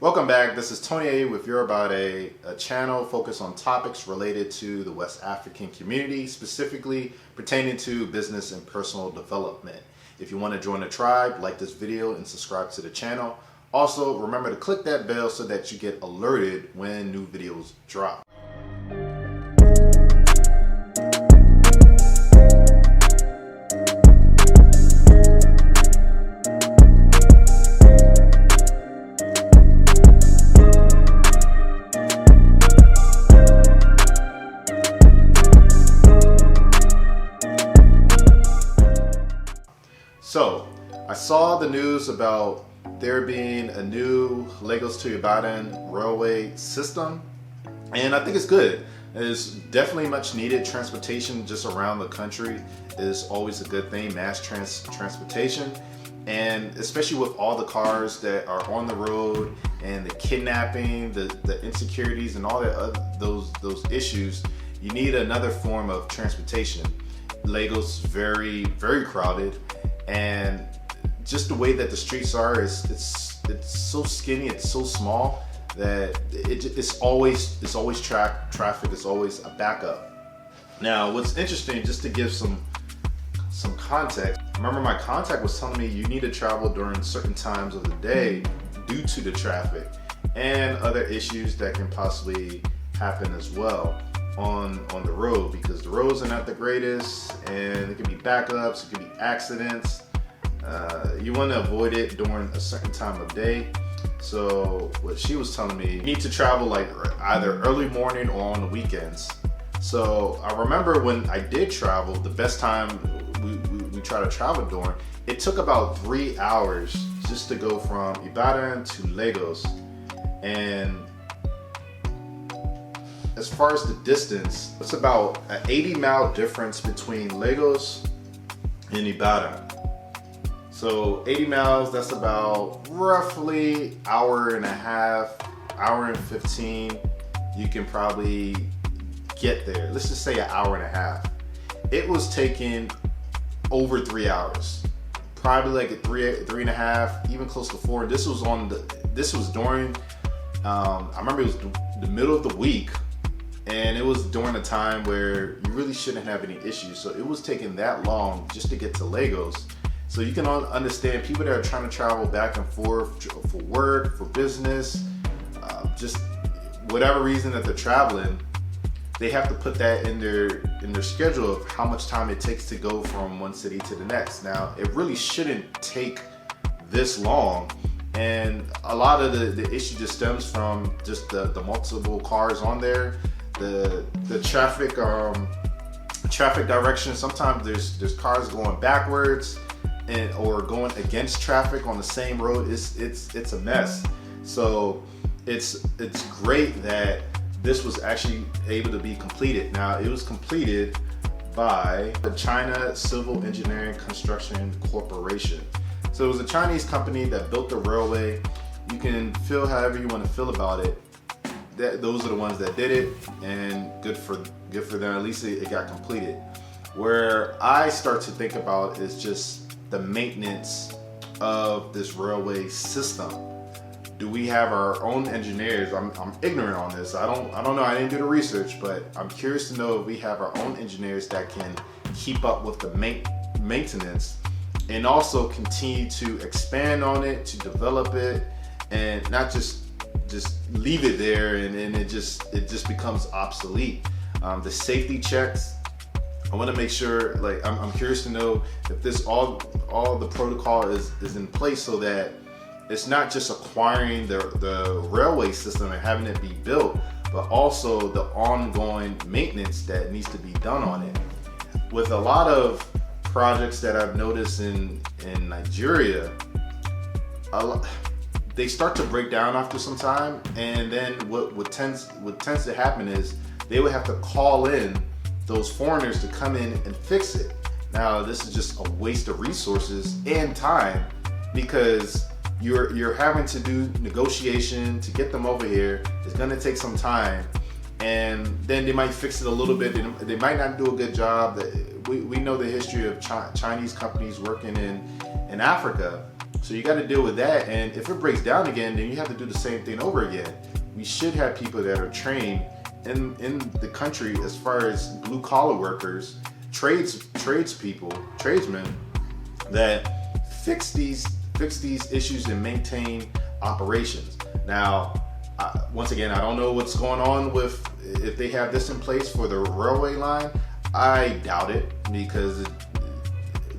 Welcome back. This is Tony with YORUBADE, a channel focused on topics related to the West African community, specifically pertaining to business and personal development. If you want to join the tribe, like this video and subscribe to the channel. Also, remember to click that bell so that you get alerted when new videos drop. So, I saw the news about there being a new Lagos to Ibadan railway system, and I think it's good. It's definitely much needed. Transportation just around the country is always a good thing, mass transportation, and especially with all the cars that are on the road and the kidnapping, the insecurities and all that those issues, you need another form of transportation. Lagos very crowded, and just the way that the streets are, it's so skinny, it's so small that it's always traffic, it's always a backup. Now, what's interesting, just to give some context, remember my contact was telling me you need to travel during certain times of the day due to the traffic and other issues that can possibly happen as well on the road, because the roads are not the greatest and it can be backups, it can be accidents. You want to avoid it during a certain time of day. So what she was telling me, you need to travel like either early morning or on the weekends. So I remember when I did travel, the best time we try to travel during, it took about 3 hours just to go from Ibadan to Lagos. And as far as the distance, it's about an 80-mile difference between Lagos and Ibadan. So 80 miles, that's about roughly hour and a half, hour and 15. You can probably get there. Let's just say an hour and a half. It was taking over 3 hours, probably like three and a half, even close to 4. This was during, I remember it was the middle of the week, and it was during a time where you really shouldn't have any issues. So it was taking that long just to get to Lagos. So you can understand people that are trying to travel back and forth for work, for business, just whatever reason that they're traveling, they have to put that in their schedule of how much time it takes to go from one city to the next. Now, it really shouldn't take this long, and a lot of the issue just stems from just the multiple cars on there, the traffic direction. Sometimes there's cars going backwards or going against traffic on the same road. It's a mess. So it's great that this was actually able to be completed. Now, it was completed by the China Civil Engineering Construction Corporation. So it was a Chinese company that built the railway. You can feel however you want to feel about it. Those are the ones that did it, and good for them. At least it got completed. Where I start to think about is just the maintenance of this railway system. Do we have our own engineers? I'm ignorant on this. I don't know. I didn't do the research, but I'm curious to know if we have our own engineers that can keep up with the maintenance and also continue to expand on it, to develop it, and not just leave it there and it just becomes obsolete. The safety checks, I want to make sure, like, I'm curious to know if this all the protocol is in place, so that it's not just acquiring the railway system and having it be built, but also the ongoing maintenance that needs to be done on it. With a lot of projects that I've noticed in Nigeria, they start to break down after some time, and then what tends to happen is they would have to call in those foreigners to come in and fix it. Now, this is just a waste of resources and time, because you're having to do negotiation to get them over here. It's going to take some time, and then they might fix it a little bit. They might not do a good job. We know the history of Chinese companies working in Africa, So you got to deal with that, and if it breaks down again, then you have to do the same thing over again. We should have people that are trained in the country as far as blue collar workers, tradesmen that fix these issues and maintain operations. Now, once again, I don't know what's going on with if they have this in place for the railway line. I doubt it, because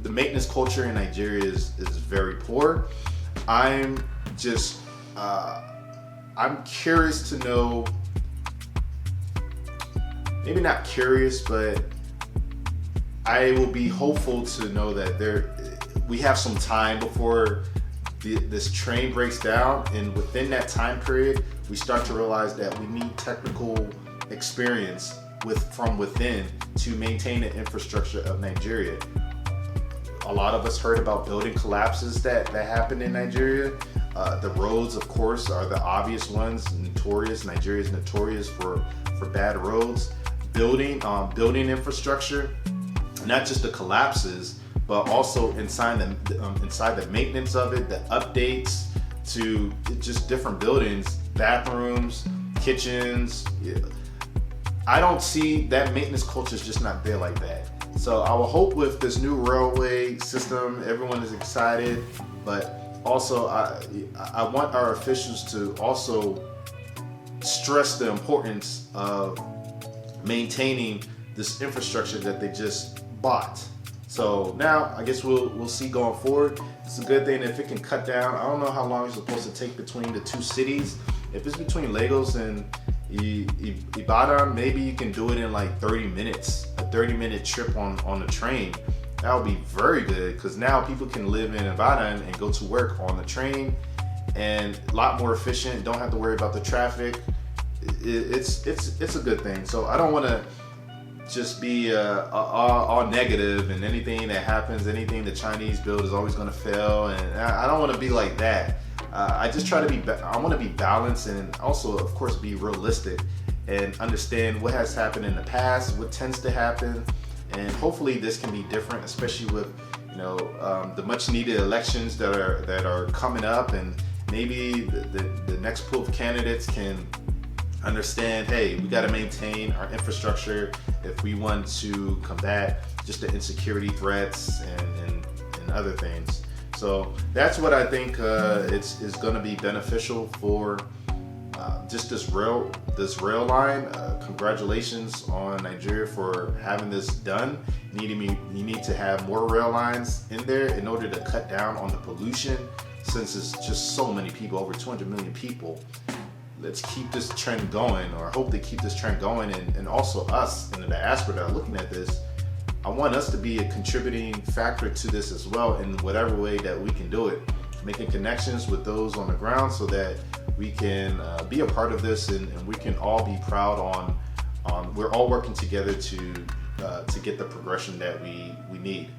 the maintenance culture in Nigeria is very poor. I'm curious to know, maybe not curious, but I will be hopeful to know that we have some time before this train breaks down, and within that time period, we start to realize that we need technical experience from within to maintain the infrastructure of Nigeria. A lot of us heard about building collapses that happen in Nigeria. The roads, of course, are the obvious ones. Nigeria is notorious for bad roads. Building infrastructure, not just the collapses, but also inside the maintenance of it, the updates to just different buildings, bathrooms, kitchens. I don't see that maintenance culture is just not there like that. So I will hope with this new railway system, everyone is excited, but also I want our officials to also stress the importance of maintaining this infrastructure that they just bought. So now I guess we'll see going forward. It's a good thing if it can cut down. I don't know how long it's supposed to take between the two cities. If it's between Lagos and Ibadan, maybe you can do it in like 30 minutes, a 30-minute trip on the train. That would be very good, because now people can live in Ibadan and go to work on the train, and a lot more efficient. Don't have to worry about the traffic. It's a good thing. So I don't want to just be all negative, and anything that happens, anything the Chinese build is always going to fail, and I don't want to be like that. I just try to I want to be balanced, and also, of course, be realistic and understand what has happened in the past, what tends to happen, and hopefully this can be different, especially with the much needed elections that are coming up, and maybe the next pool of candidates can understand, hey, we got to maintain our infrastructure if we want to combat just the insecurity threats and other things. So that's what I think is going to be beneficial for just this rail line. Congratulations on Nigeria for having this done. You need to have more rail lines in there in order to cut down on the pollution, since it's just so many people, over 200 million people. Let's keep this trend going, or hope they keep this trend going, and also us in the diaspora that are looking at this. I want us to be a contributing factor to this as well, in whatever way that we can do it, making connections with those on the ground so that we can be a part of this, and we can all be proud on we're all working together to get the progression that we need.